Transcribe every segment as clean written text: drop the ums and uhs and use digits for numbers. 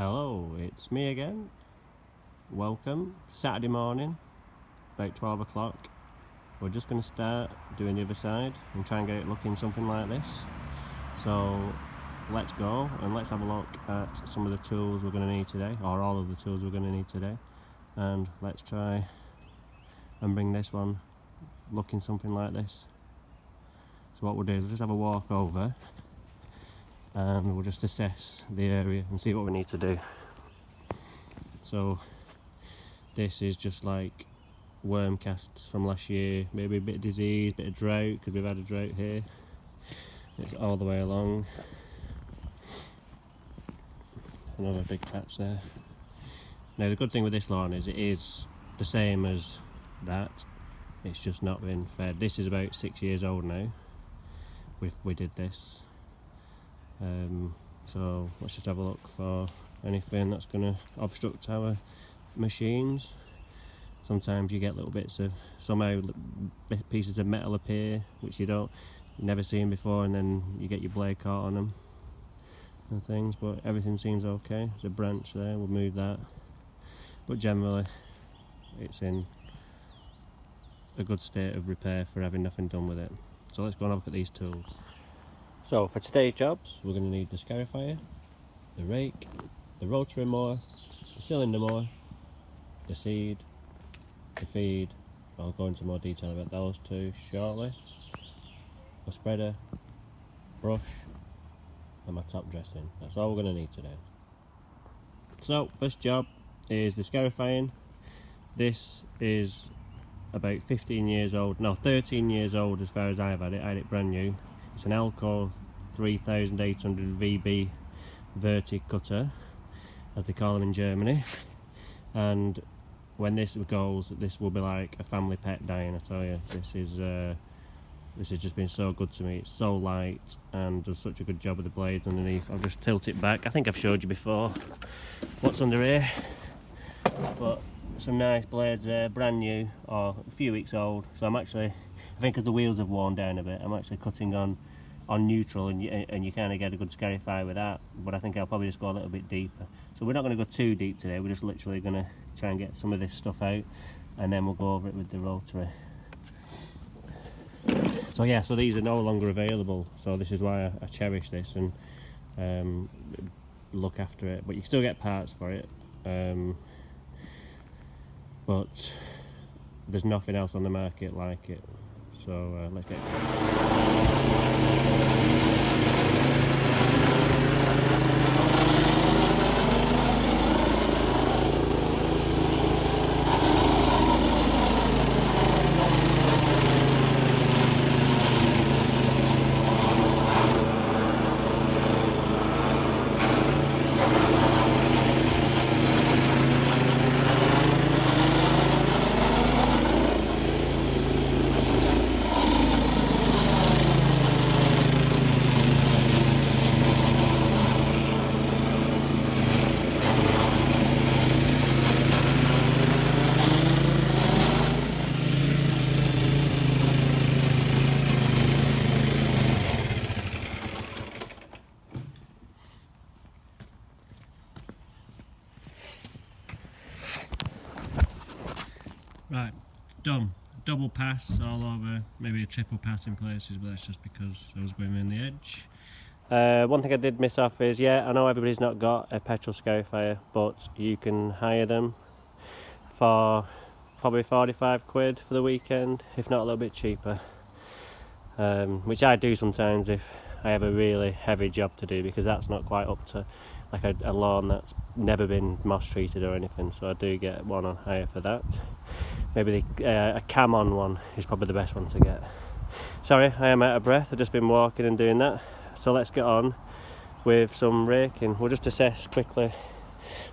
Hello, it's me again. Welcome. Saturday morning, about 12 o'clock. We're just going to start doing the other side and try and get it looking something like this. So let's go and let's have a look at some of the tools we're going to need today, or all of the tools we're going to need today, and let's try and bring this one looking something like this. So what we'll do is just have a walk over and we'll just assess the area and see what we need to do. So this is just like worm casts from last year, maybe a bit of disease, bit of drought, because we've had a drought here. It's all the way along. Another big patch there. Now the good thing with this lawn is it is the same as that, it's just not been fed. This is about 6 years old now. We did this. So let's just have a look for anything that's going to obstruct our machines. Sometimes you get little bits of, somehow pieces of metal appear which you've never seen before, and then you get your blade caught on them and things, but everything seems okay. There's a branch there, we'll move that, but generally it's in a good state of repair for having nothing done with it. So let's go and have a look at these tools. So for today's jobs, we're going to need the scarifier, the rake, the rotary mower, the cylinder mower, the seed, the feed. I'll go into more detail about those two shortly. A spreader, brush, and my top dressing. That's all we're going to need today. So first job is the scarifying. This is about 15 years old, no 13 years old as far as I've had it. I had it brand new. It's an Elco 3800 VB verti cutter, as they call them in Germany, and when this goes, this will be like a family pet dying, I tell you. This has just been so good to me. It's so light and does such a good job with the blades underneath. I'll just tilt it back. I think I've showed you before what's under here, but some nice blades there, brand new or a few weeks old. So I'm actually, I think because the wheels have worn down a bit, I'm actually cutting on neutral, and you kind of get a good scarify with that, but I think I'll probably just go a little bit deeper. So we're not going to go too deep today, we're just literally going to try and get some of this stuff out, and then we'll go over it with the rotary. So yeah, so these are no longer available, so this is why I cherish this and look after it, but you can still get parts for it, but there's nothing else on the market like it. So let's get right, done. Double pass all over, maybe a triple pass in places, but that's just because I was going around the edge. One thing I did miss off is, yeah, I know everybody's not got a petrol scarifier, but you can hire them for probably 45 quid for the weekend, if not a little bit cheaper, which I do sometimes if I have a really heavy job to do, because that's not quite up to like a lawn that's never been moss treated or anything, so I do get one on hire for that. Maybe a cam on one is probably the best one to get. Sorry, I am out of breath, I've just been walking and doing that. So let's get on with some raking. We'll just assess quickly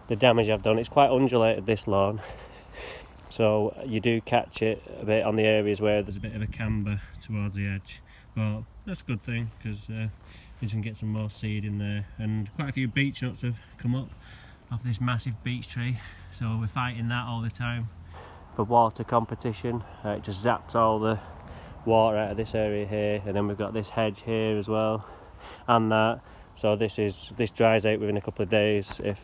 the damage I've done. It's quite undulated, this lawn, so you do catch it a bit on the areas where there's a bit of a camber towards the edge, but that's a good thing because you can get some more seed in there, and quite a few beech nuts have come up off this massive beech tree, so we're fighting that all the time for water competition. It just zaps all the water out of this area here, and then we've got this hedge here as well, and that. So this dries out within a couple of days if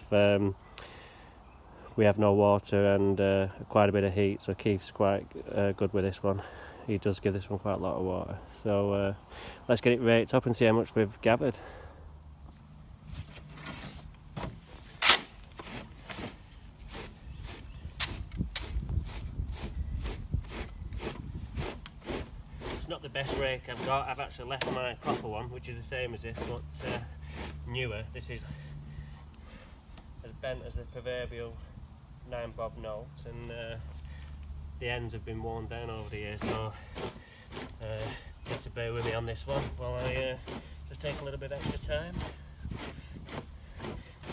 we have no water and quite a bit of heat. So Keith's quite good with this one. He does give this one quite a lot of water. So let's get it raked up and see how much we've gathered. It's not the best rake I've got. I've actually left my proper one, which is the same as this, but newer. This is as bent as a proverbial 9-bob note, and the ends have been worn down over the years, so you have to bear with me on this one while I just take a little bit extra time.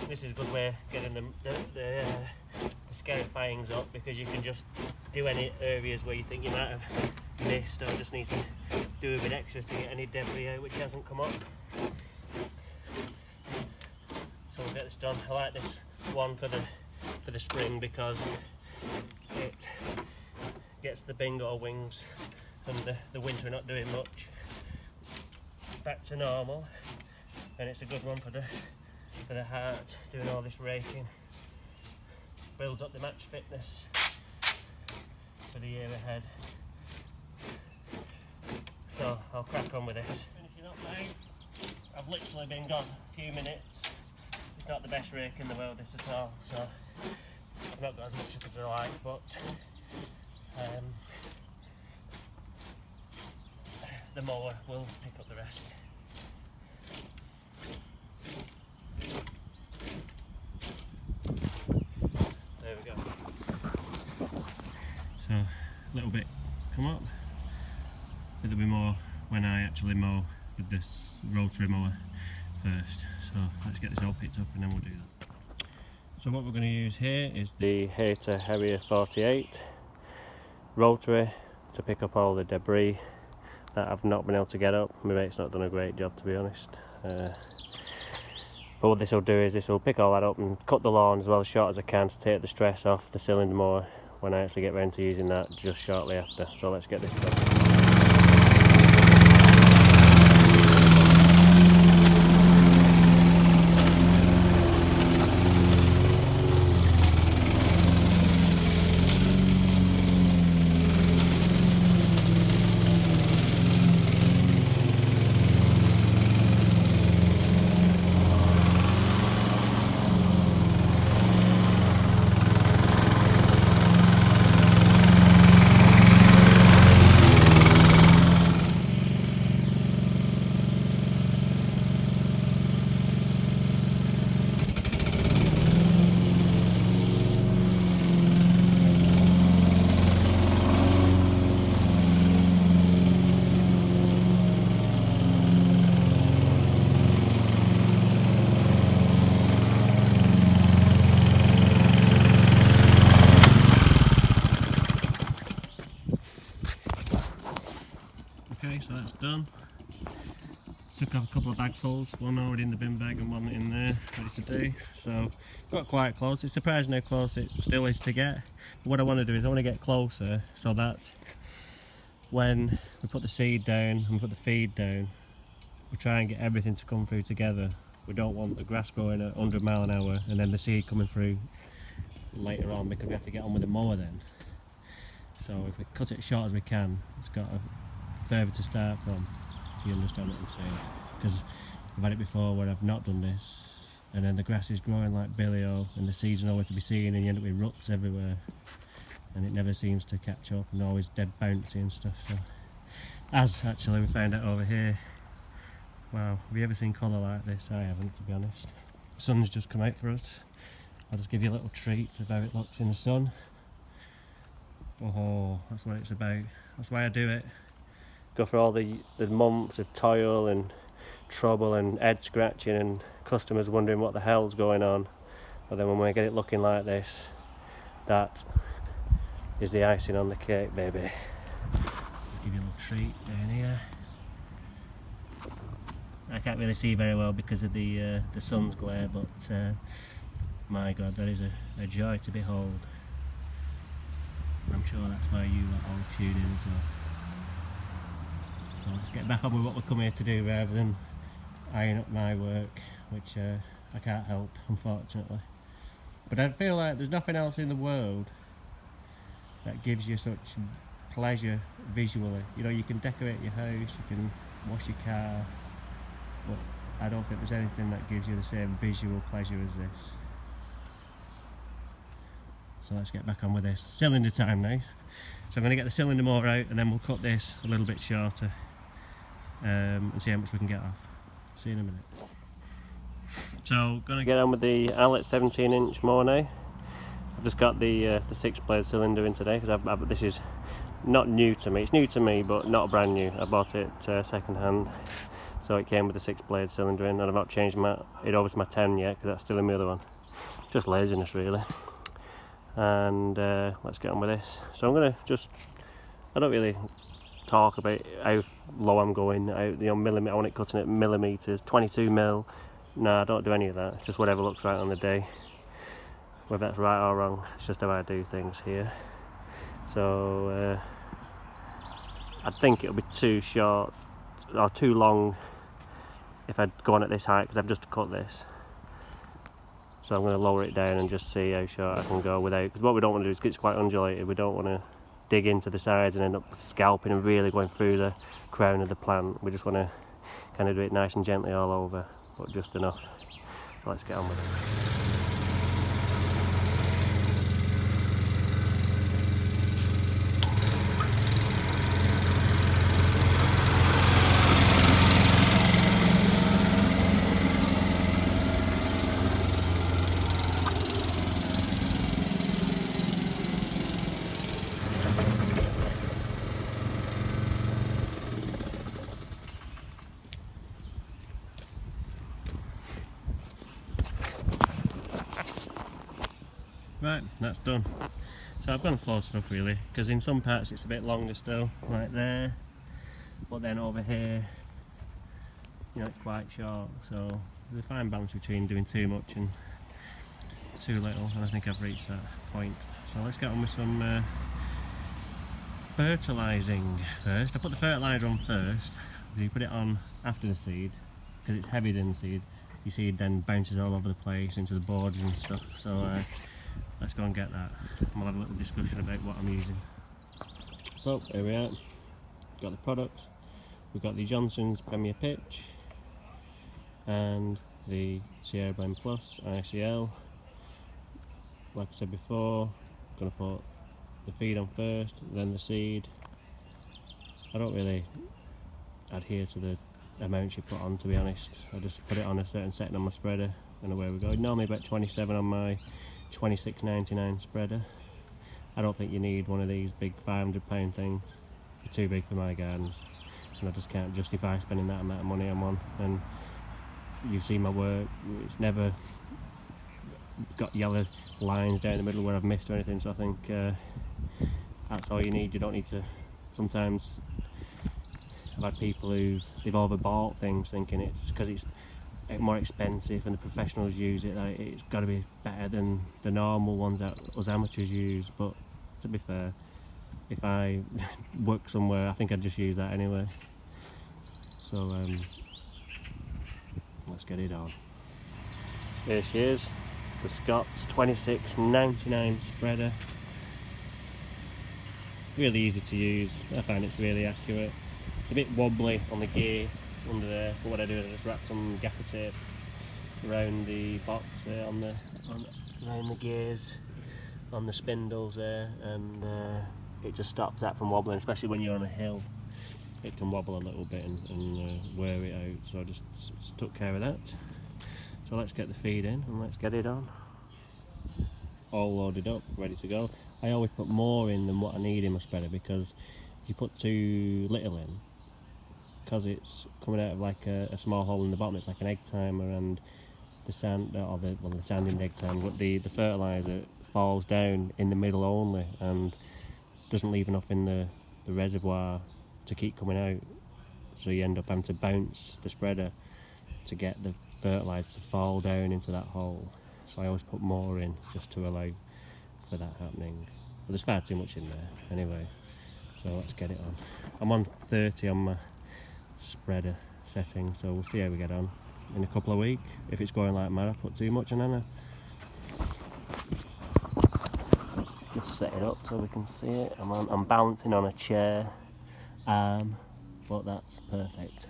This is a good way of getting the scarifyings up, because you can just do any areas where you think you might have missed or just need to do a bit extra to get any debris out which hasn't come up. So we'll get this done. I like this one for the spring because it gets the bingo wings and the winter not doing much back to normal, and it's a good one for the heart, doing all this raking. Builds up the match fitness for the year ahead. So I'll crack on with this. Finishing up now. I've literally been gone a few minutes. It's not the best rake in the world, this at all, so I've not got as much up as I like, but the mower will pick up the rest. There we go. So a little bit come up. There'll be more when I actually mow with this rotary mower first. So let's get this all picked up and then we'll do that. So what we're going to use here is the Hater Harrier 48 rotary to pick up all the debris that I've not been able to get up. My mate's not done a great job, to be honest. But what this will do is this will pick all that up and cut the lawn as well as short as I can to take the stress off the cylinder mower when I actually get round to using that just shortly after. So let's get this done. Okay, so that's done. Took off a couple of bagfuls, one already in the bin bag and one in there, ready to do. So got quite close. It's surprising how close it still is to get. But what I want to do is I want to get closer so that when we put the seed down and we put the feed down, we try and get everything to come through together. We don't want the grass growing at 100 miles an hour and then the seed coming through later on, because we have to get on with the mower then. So if we cut it as short as we can, it's got a further to start from, if you understand what I'm saying. Because I've had it before where I've not done this and then the grass is growing like billy-o and the seeds are nowhere to be seen and you end up with roots everywhere and it never seems to catch up and always dead bouncy and stuff. So as actually we found out over here, wow, have you ever seen colour like this? I haven't, to be honest. The sun's just come out for us. I'll just give you a little treat of how it looks in the sun. Oh, that's what it's about. That's why I do it. Go for all the months of toil and trouble and head scratching and customers wondering what the hell's going on. But then when we get it looking like this, that is the icing on the cake, baby. Give you a little treat down here. I can't really see very well because of the sun's glare, but my God, that is a joy to behold. I'm sure that's why you lot all tune in as well. So let's get back on with what we come here to do rather than eyeing up my work. which I can't help, unfortunately. But I feel like there's nothing else in the world that gives you such pleasure visually. You know, you can decorate your house, you can wash your car, but I don't think there's anything that gives you the same visual pleasure as this. So let's get back on with this. Cylinder time now. So I'm going to get the cylinder motor out and then we'll cut this a little bit shorter and see how much we can get off. See you in a minute. So going to get on with the outlet 17-inch mower now. I've just got the 6-blade cylinder in today because this is not new to me. It's new to me, but not brand new. I bought it second hand, so it came with the 6-blade cylinder in, and I've not changed it over to my 10 yet because that's still in my other one. Just laziness really. And let's get on with this. So I'm gonna I don't really talk about how low I'm going, millimeter. I want it cutting at millimeters, 22 mil. No, I don't do any of that. It's just whatever looks right on the day. Whether that's right or wrong, it's just how I do things here. So I think it'll be too short or too long if I go on at this height because I've just cut this. So I'm going to lower it down and just see how short I can go without, because what we don't want to do is, it's quite undulated, we don't want to dig into the sides and end up scalping and really going through the crown of the plant. We just want to kind of do it nice and gently all over, but just enough. So let's get on with it. Right, that's done. So I've gone close enough really, because in some parts it's a bit longer still, like there, but then over here, you know, it's quite short, so there's a fine balance between doing too much and too little, and I think I've reached that point. So let's get on with some fertilizing first. I put the fertilizer on first, you put it on after the seed, because it's heavier than the seed. Your seed then bounces all over the place into the borders and stuff, so let's go and get that, and we'll have a little discussion about what I'm using. So here we are, got the products. We've got the Johnson's Premier Pitch and the Sierra Blend Plus ICL. Like I said before, I'm going to put the feed on first, then the seed. I don't really adhere to the amount you put on, to be honest. I just put it on a certain setting on my spreader and away we go. Normally about 27 on my 26.99 spreader. I don't think you need one of these big £500 things. They're too big for my gardens, and I just can't justify spending that amount of money on one. And you see my work, it's never got yellow lines down the middle where I've missed or anything, so I think that's all you need. You don't need to. Sometimes I've had people they've overbought things thinking it's because it's more expensive and the professionals use it, like it's got to be better than the normal ones that us amateurs use. But to be fair, if I work somewhere, I think I'd just use that anyway. So let's get it on. Here she is, the Scott's 26.99 spreader. Really easy to use. I find it's really accurate. It's a bit wobbly on the gear under there, but what I do is I just wrap some gaffer tape around the box there, around the gears, on the spindles there, and it just stops that from wobbling, especially when you're on a hill. It can wobble a little bit and wear it out, so I just took care of that. So let's get the feed in and let's get it on. All loaded up, ready to go. I always put more in than what I need in my spreader, because if you put too little in, because it's coming out of like a small hole in the bottom, it's like an egg timer, and the sand, or the sand in the egg timer, but the fertilizer falls down in the middle only and doesn't leave enough in the reservoir to keep coming out, so you end up having to bounce the spreader to get the fertilizer to fall down into that hole. So I always put more in just to allow for that happening, but there's far too much in there anyway. So let's get it on. I'm on 30 on my spreader setting, so we'll see how we get on. in a couple of weeks. If it's going like mad, I put too much in there. Just set it up so we can see it. I'm balancing on a chair arm, but that's perfect.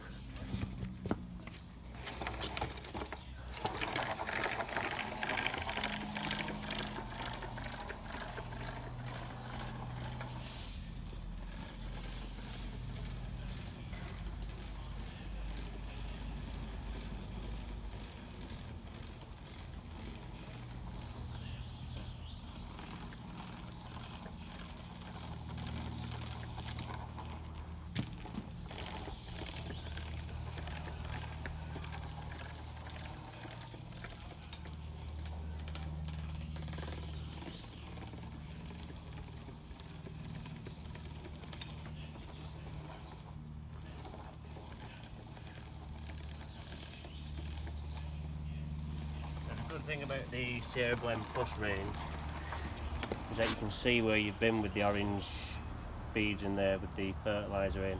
The good thing about the Sierra Blend Plus range is that you can see where you've been with the orange beads in there with the fertilizer in,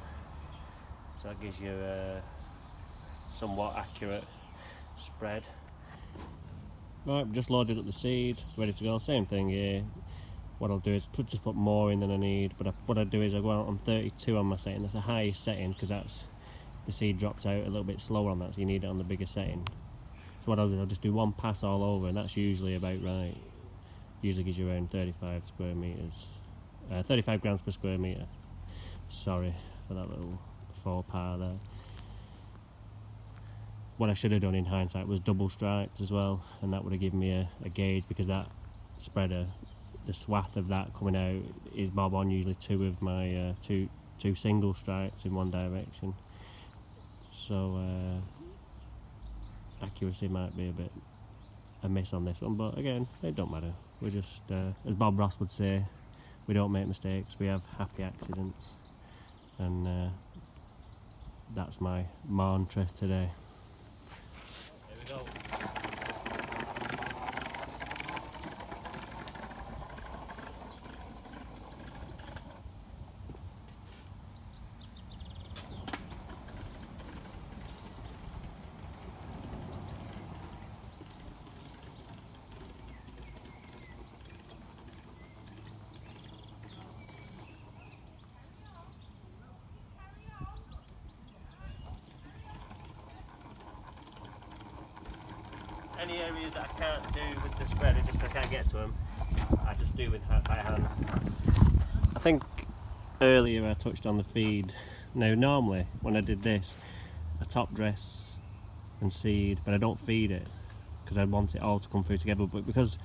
so that gives you a somewhat accurate spread. Right, just loaded up the seed, ready to go. Same thing here. What I'll do is just put more in than I need, but what I do is I go out on 32 on my setting. That's the highest setting because that's the seed drops out a little bit slower on that, so you need it on the bigger setting. So what I'll do, I'll just do one pass all over, and that's usually about right. Usually gives you around 35 square meters, 35 grams per square meter. Sorry for that little faux pas there. What I should have done in hindsight was double stripes as well, and that would have given me a gauge, because that spreader, the swath of that coming out is bob on usually two of my two single stripes in one direction. So accuracy might be a bit amiss on this one, but again, it don't matter. We're just, as Bob Ross would say, we don't make mistakes, we have happy accidents, and that's my mantra today. There we go. Any areas that I can't do with the spreader, just I can't get to them, I just do by hand. I think earlier I touched on the feed. Now normally when I did this, I top dress and seed, but I don't feed it because I want it all to come through together. But because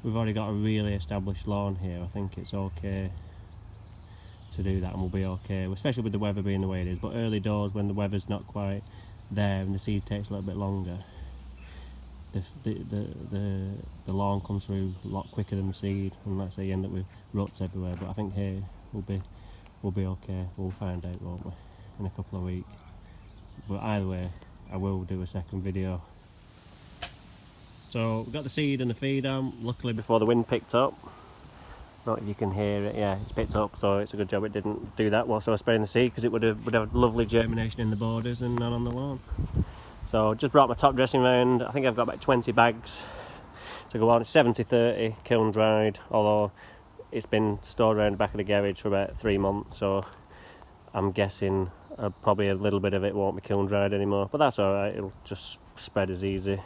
we've already got a really established lawn here, I think it's okay to do that, and we'll be okay, especially with the weather being the way it is. But early doors, when the weather's not quite there and the seed takes a little bit longer, the lawn comes through a lot quicker than the seed, and let's say you end up with ruts everywhere. But I think here we'll be okay. We'll find out, won't we, in a couple of weeks. But either way, I will do a second video. So we've got the seed and the feed on. Luckily, before the wind picked up, not if you can hear it, yeah, it's picked up, so it's a good job it didn't do that whilst I was spraying the seed, because it would have lovely germination in the borders and none on the lawn. So just brought my top dressing round. I think I've got about 20 bags to go on. It's 70/30 kiln dried, although it's been stored around the back of the garage for about 3 months, so I'm guessing probably a little bit of it won't be kiln dried anymore, but that's alright, it'll just spread as easy.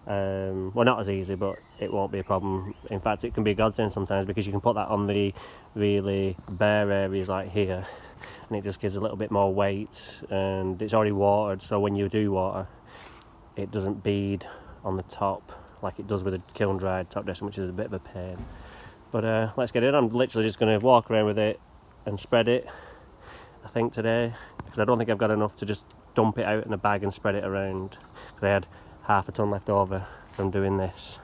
Well, not as easy, but it won't be a problem. In fact, it can be a godsend sometimes, because you can put that on the really bare areas like here, and it just gives a little bit more weight, and it's already watered, so when you do water, it doesn't bead on the top like it does with a kiln dried top dressing, which is a bit of a pain. But let's get it. I'm literally just going to walk around with it and spread it, I think, today, because I don't think I've got enough to just dump it out in a bag and spread it around, because I had half a ton left over from doing this.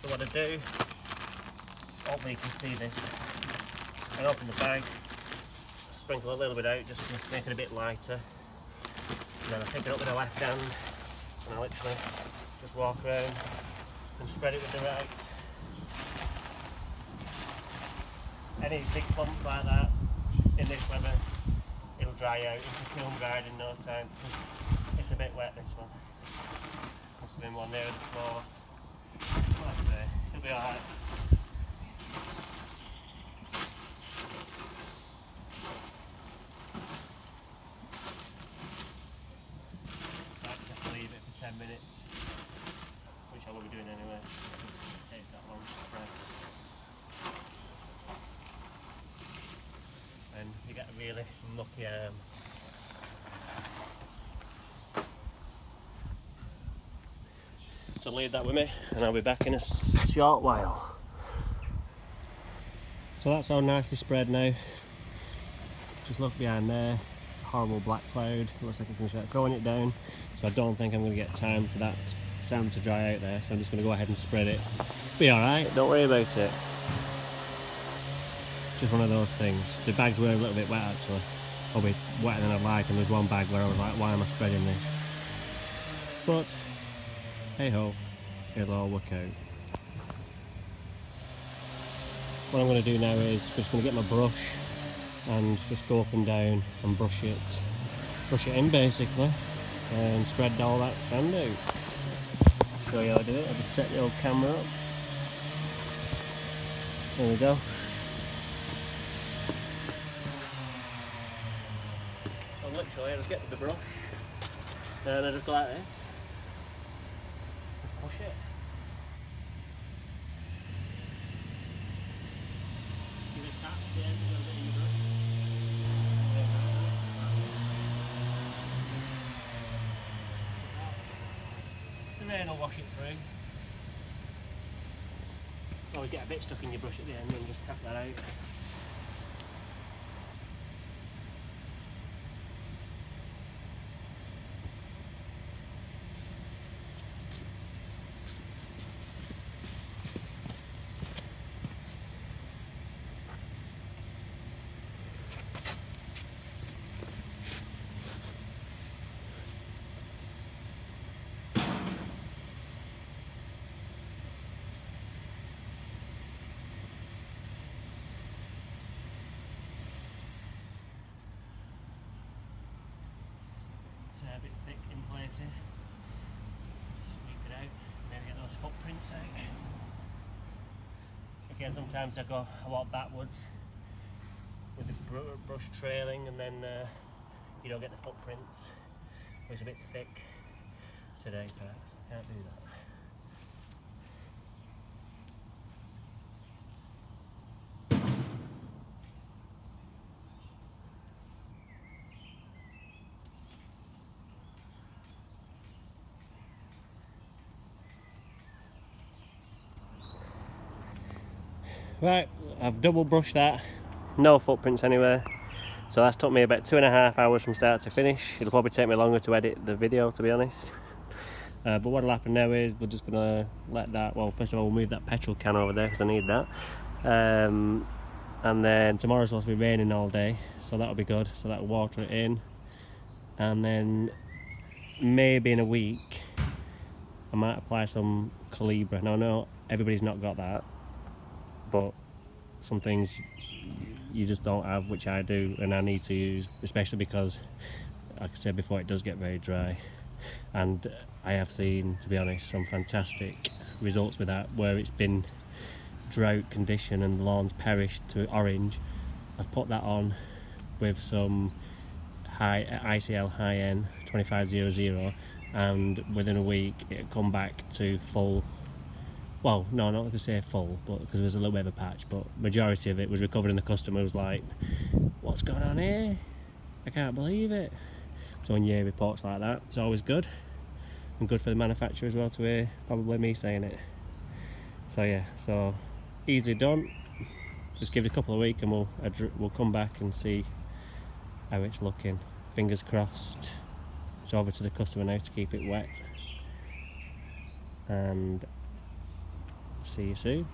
So what I do, hopefully you can see this, I open the bag, sprinkle a little bit out just to make it a bit lighter, and then I pick it up with the left hand and I literally just walk around and spread it with the right. Any big clumps like that in this weather, it'll dry out into kiln dried in no time. It's a bit wet, this one. Must have been one near the floor. Well, it'll be alright. Just leave it for 10 minutes, which I will be doing anyway. It takes that long to spread. And you get a really mucky arm. So leave that with me and I'll be back in a short while. So that's all nicely spread now. Just look behind there, horrible black cloud. Looks like it's going to start throwing it down. So I don't think I'm going to get time for that sand to dry out there. So I'm just going to go ahead and spread it. Be alright, don't worry about it. Just one of those things. The bags were a little bit wet actually. Probably wetter than I'd like, and there's one bag where I was like, why am I spreading this? But hey ho, it'll all work out. What I'm going to do now is just going to get my brush and just go up and down and brush it in basically, and spread all that sand out. I'll show you how I do it. I'll just set the old camera up. There we go. So literally I just get to the brush and I just go like this. Just push it. Give it a tap at the end of the brush. The rain will wash it through. Always get a bit stuck in your brush at the end and just tap that out. It's a bit thick in places. Sweep it out, maybe get those footprints out. Again, sometimes I go a lot backwards with the brush trailing, and then you don't get the footprints. It's a bit thick today, perhaps. I can't do that. Right, I've double brushed that, no footprints anywhere, so that's took me about 2.5 hours from start to finish. It'll probably take me longer to edit the video, to be honest. But what'll happen now is we're just gonna let that, well, first of all we'll move that petrol can over there because I need that, and then tomorrow's supposed to be raining all day, so that'll be good, so that'll water it in, and then maybe in a week I might apply some Calibra. Now I know everybody's not got that, but some things you just don't have, which I do and I need to use, especially because, like I said before, it does get very dry, and I have seen, to be honest, some fantastic results with that, where it's been drought condition and the lawn's perished to orange. I've put that on with some ICL high-end 2500, and within a week it come back to full. Well, no, not to say full, but because there's a little bit of a patch, but majority of it was recovered, and the customer was like, what's going on here? I can't believe it. So when you hear reports like that, it's always good, and good for the manufacturer as well to hear probably me saying it. So yeah, so easily done. Just give it a couple of weeks and we'll come back and see how it's looking. Fingers crossed. It's over to the customer now to keep it wet, and see you soon.